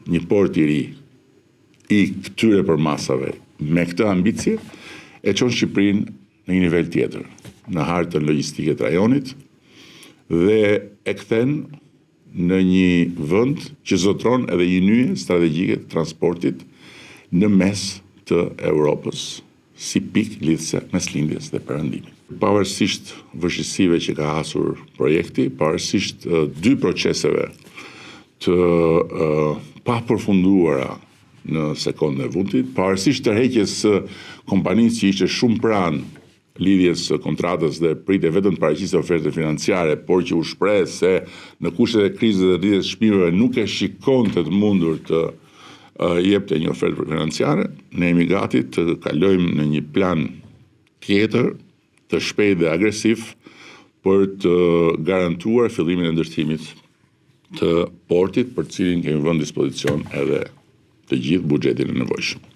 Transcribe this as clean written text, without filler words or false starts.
një port i ri i këtyre përmasave me këtë ambicje e çon Shqipërinë në një nivel tjetër, në hartën logjistike të rajonit dhe e kthen në një vend që zotron edhe një nyje strategjike të transportit në mes të Europës, si pikë lidhëse mes lindjes dhe perëndimit. Pavarësisht vështirësive që ka hasur projekti, pavarësisht dy proceseve të papërfunduara në sekondën e fundit, pavarësisht tërheqjes së kompanisë që ishte shumë pranë lidhjes së kontratës dhe pritej vetëm të paraqisë oferte financiare, por që u shpreh se në kushtet e krizës dhe rritjes së çmimeve nuk e shikonte të mundur të jepte një ofertë financiare, ne jemi gati të kalojmë në një plan tjetër, të shpejtë dhe agresiv për të garantuar fillimin e ndërtimit të portit, për të cilin kemi vënë dispozicion edhe të gjithë buxhetin e nevojshëm.